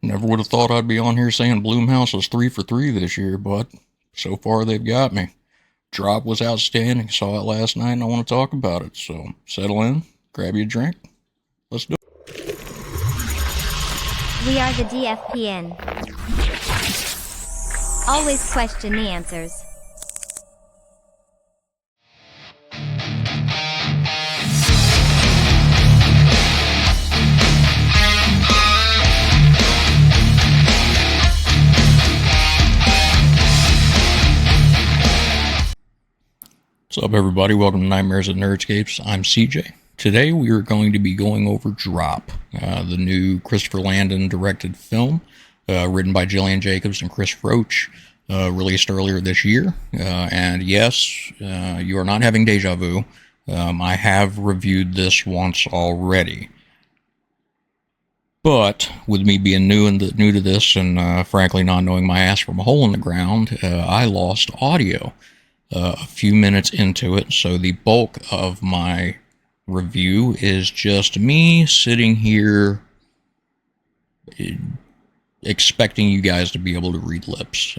Never would have thought I'd be on here saying Blumhouse was 3 for 3 this year, but so far they've got me. Drop was outstanding. Saw it last night and I want to talk about it. So settle in, grab you a drink. Let's do it. We are the DFPN. Always question the answers. What's up, everybody? Welcome to Nightmares at Nerdscapes. I'm CJ. Today we are going to be going over Drop, the new Christopher Landon directed film, written by Gillian Jacobs and Chris Roach, released earlier this year. And yes, you are not having deja vu. I have reviewed this once already. But with me being new to this and frankly not knowing my ass from a hole in the ground, I lost audio a few minutes into it, so the bulk of my review is just me sitting here expecting you guys to be able to read lips.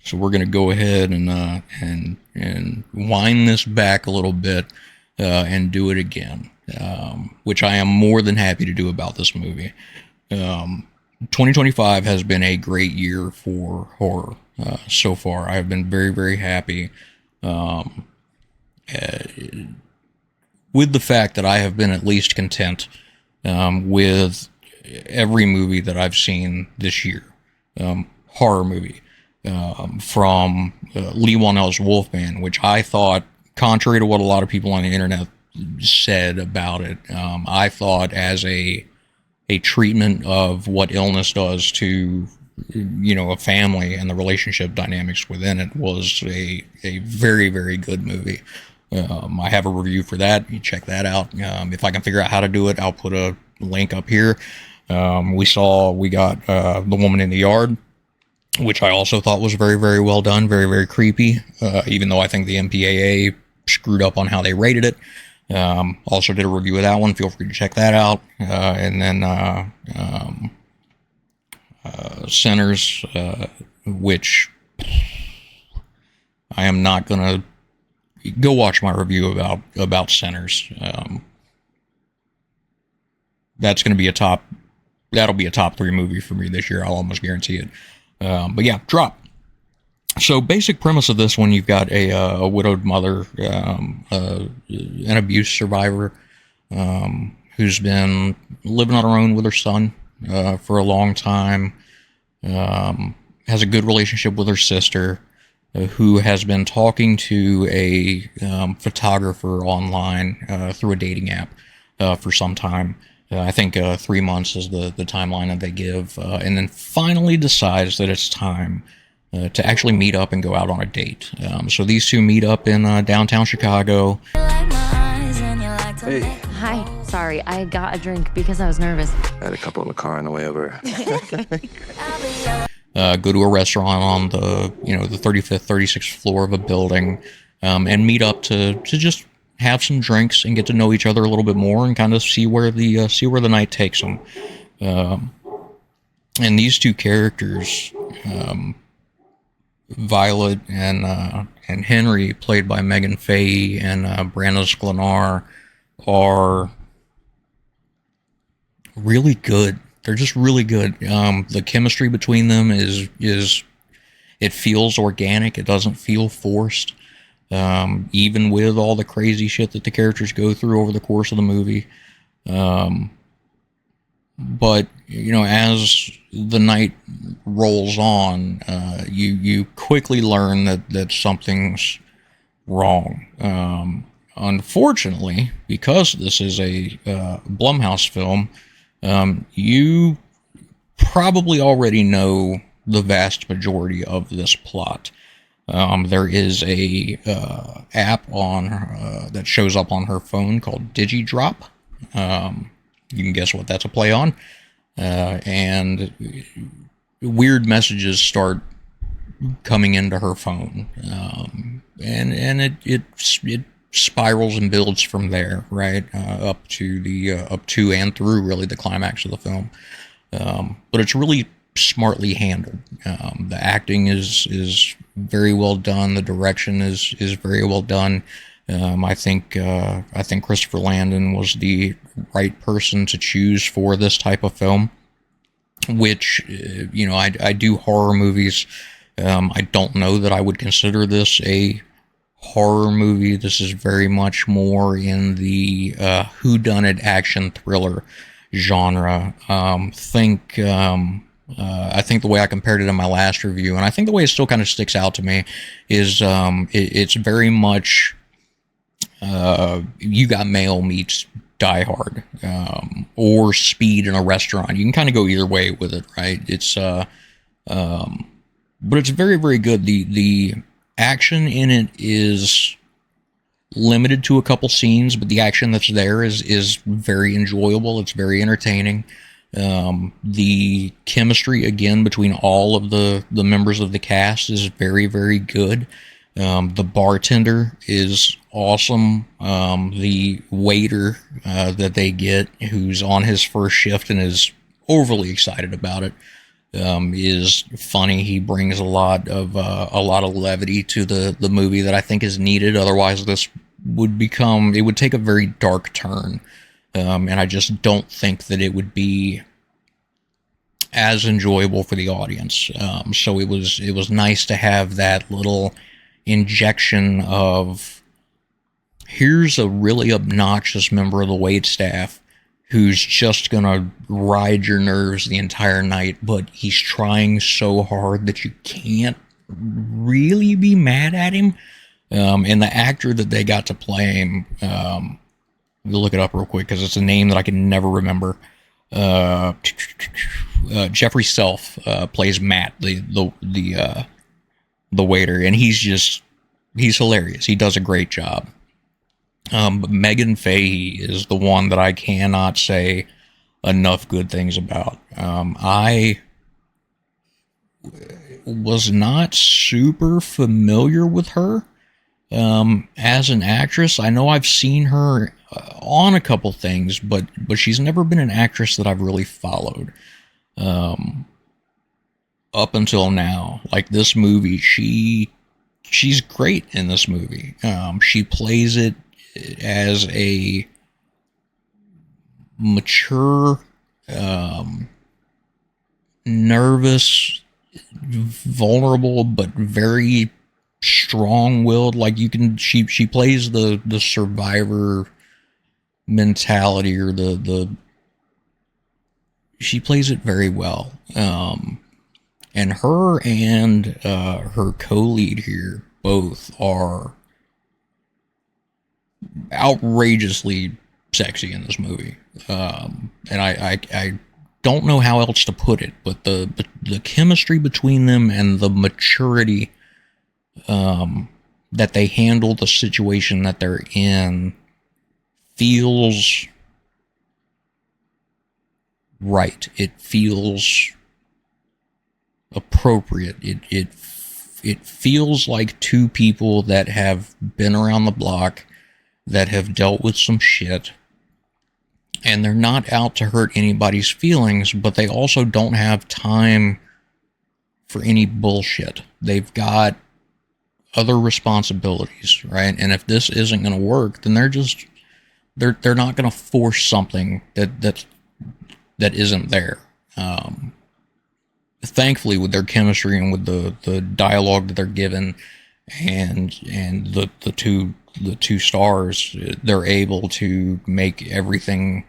So we're going to go ahead and wind this back a little bit and do it again, which I am more than happy to do about this movie. 2025 has been a great year for horror. So far, I've been very, very happy with the fact that I have been at least content with every movie that I've seen this year. Horror movie. From Lee Whannell's Wolfman, which I thought, contrary to what a lot of people on the internet said about it, I thought as a treatment of what illness does to a family and the relationship dynamics within it was a very, very good movie. I have a review for that. You check that out. If I can figure out how to do it, I'll put a link up here. We got The Woman in the Yard, which I also thought was very, very well done. Very, very creepy. Even though I think the MPAA screwed up on how they rated it. Also did a review of that one. Feel free to check that out. And then Sinners, which I am not gonna go watch my review about Sinners. That's gonna be that'll be a top 3 movie for me this year. I'll almost guarantee it. But yeah, Drop. So basic premise of this one, you've got a widowed mother, an abuse survivor, who's been living on her own with her son for a long time, has a good relationship with her sister, who has been talking to a photographer online through a dating app for some time. I think 3 months is the timeline that they give, and then finally decides that it's time to actually meet up and go out on a date. So these two meet up in downtown Chicago. Hey. Hi, sorry, I got a drink because I was nervous. I had a couple in the car on the way over. Go to a restaurant on the 35th, 36th floor of a building, and meet up to just have some drinks and get to know each other a little bit more and kind of see where the night takes them. And these two characters, Violet and Henry, played by Megan Fahey and Brandon Sklenar, are really good. They're just really good. The chemistry between them is it feels organic. It doesn't feel forced. Even with all the crazy shit that the characters go through over the course of the movie. But, as the night rolls on, you quickly learn that something's wrong. Unfortunately, because this is a Blumhouse film, you probably already know the vast majority of this plot. There is a app on that shows up on her phone called DigiDrop. You can guess what that's a play on. And weird messages start coming into her phone, and it spirals and builds from there, right, up to and through really the climax of the film. but it's really smartly handled. The acting is very well done. The direction is very well done. I think Christopher Landon was the right person to choose for this type of film. Which, I do horror movies. I don't know that I would consider this a horror movie. This is very much more in the whodunit action thriller genre. I think the way I compared it in my last review, and I think the way it still kind of sticks out to me, is it's very much You Got Mail meets Die Hard, or Speed in a restaurant. You can kind of go either way with it, right? It's but it's very, very good. The action in it is limited to a couple scenes, but the action that's there is very enjoyable. It's very entertaining. The chemistry, again, between all of the members of the cast is very, very good. The bartender is awesome. The waiter that they get, who's on his first shift and is overly excited about it, is funny. He brings a lot of levity to the movie that I think is needed. Otherwise, this would take a very dark turn, and I just don't think that it would be as enjoyable for the audience. So it was nice to have that little injection of, here's a really obnoxious member of the wait staff who's just gonna ride your nerves the entire night, but he's trying so hard that you can't really be mad at him. And the actor that they got to play him, we'll look it up real quick because it's a name that I can never remember. Jeffrey Self plays Matt, the waiter, and he's hilarious. He does a great job. But Megan Fahey is the one that I cannot say enough good things about. I was not super familiar with her as an actress. I know I've seen her on a couple things, but she's never been an actress that I've really followed up until now. Like this movie, she's great in this movie. She plays it as a mature, nervous, vulnerable, but very strong-willed. Like she plays the survivor mentality, or she plays it very well. And her co-lead here both are outrageously sexy in this movie. And I don't know how else to put it, but the chemistry between them and the maturity that they handle the situation that they're in feels right. It feels appropriate. It feels like two people that have been around the block, that have dealt with some shit, and they're not out to hurt anybody's feelings, but they also don't have time for any bullshit. They've got other responsibilities, right? And if this isn't going to work, then they're not going to force something that isn't there. Thankfully, with their chemistry and with the dialogue that they're given, and the two stars, they're able to make everything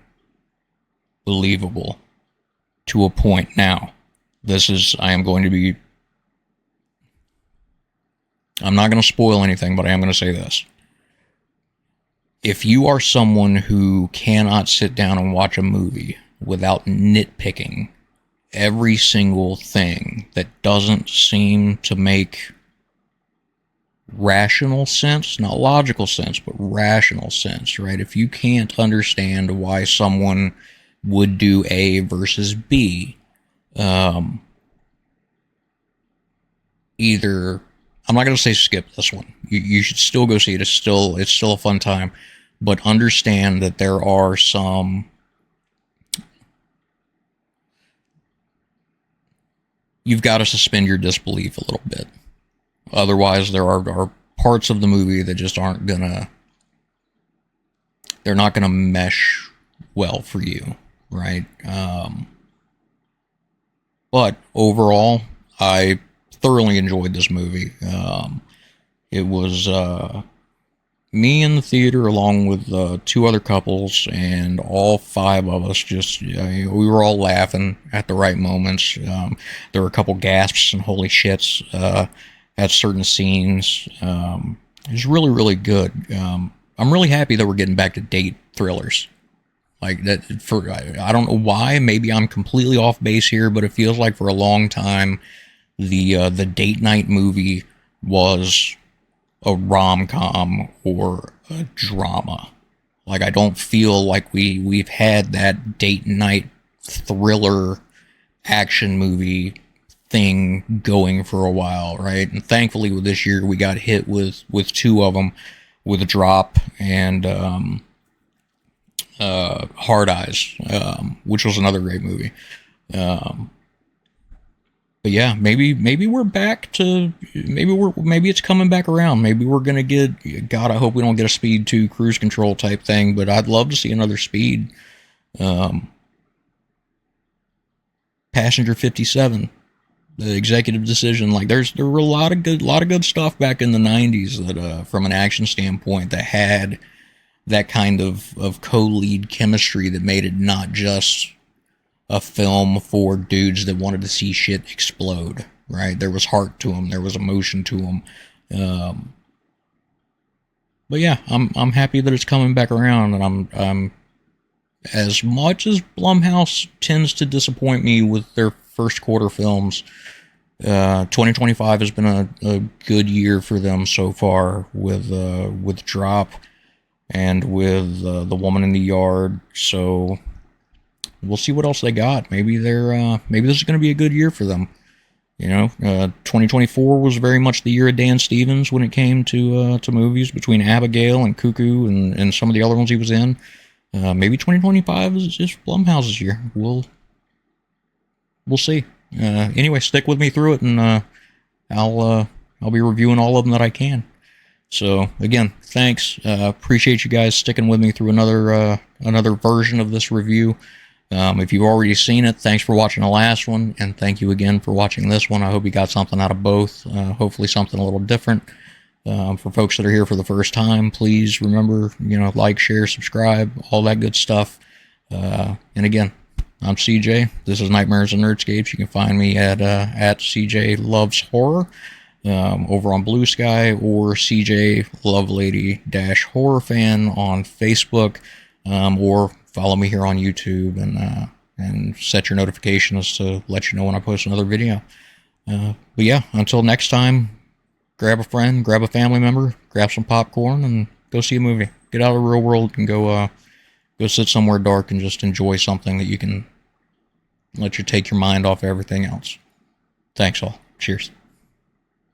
believable to a point. Now, I'm not going to spoil anything, but I am going to say this. If you are someone who cannot sit down and watch a movie without nitpicking every single thing that doesn't seem to make rational sense, not logical sense, but rational sense, right? If you can't understand why someone would do A versus B, either, I'm not going to say skip this one. You should still go see it. It's still a fun time, but understand that there are some you've got to suspend your disbelief a little bit. Otherwise, there are parts of the movie that just aren't gonna, they're not gonna mesh well for you, right? But overall, I thoroughly enjoyed this movie. It was me in the theater along with two other couples, and all five of us just, we were all laughing at the right moments. There were a couple gasps and holy shits at certain scenes. It was really, really good. I'm really happy that we're getting back to date thrillers. Like that, for I don't know why. Maybe I'm completely off base here, but it feels like for a long time, the date night movie was a rom-com or a drama. Like, I don't feel like we've had that date night thriller action movie thing going for a while, right? And thankfully with this year we got hit with two of them, with A Drop and Hard Eyes, which was another great movie. But yeah, maybe we're back to, maybe it's coming back around. Maybe we're gonna get, God, I hope we don't get a Speed 2 Cruise Control type thing, but I'd love to see another Speed. Passenger 57, the Executive Decision. Like, there were a lot of good stuff back in the 90s that, from an action standpoint, that had that kind of co-lead chemistry that made it not just a film for dudes that wanted to see shit explode, right? There was heart to them, there was emotion to them. But yeah, I'm happy that it's coming back around, and I'm as much as Blumhouse tends to disappoint me with their first quarter films, 2025 has been a good year for them so far with Drop and with The Woman in the Yard. So we'll see what else they got. Maybe maybe this is going to be a good year for them. You know, 2024 was very much the year of Dan Stevens when it came to movies, between Abigail and Cuckoo and some of the other ones he was in. Maybe 2025 is just Blumhouse's year. We'll see. Anyway, stick with me through it, and I'll be reviewing all of them that I can. So again, thanks. Appreciate you guys sticking with me through another version of this review. If you've already seen it, thanks for watching the last one, and thank you again for watching this one. I hope you got something out of both. Hopefully something a little different. For folks that are here for the first time, please remember, like, share, subscribe, all that good stuff. And again, I'm CJ. This is Nightmares and Nerdscapes. You can find me at CJ Loves Horror over on Blue Sky, or CJ Lovelady-Horror Fan on Facebook, or follow me here on YouTube and set your notifications to let you know when I post another video. But yeah, until next time, grab a friend, grab a family member, grab some popcorn, and go see a movie. Get out of the real world and go sit somewhere dark and just enjoy something that you can let you take your mind off everything else. Thanks all. Cheers.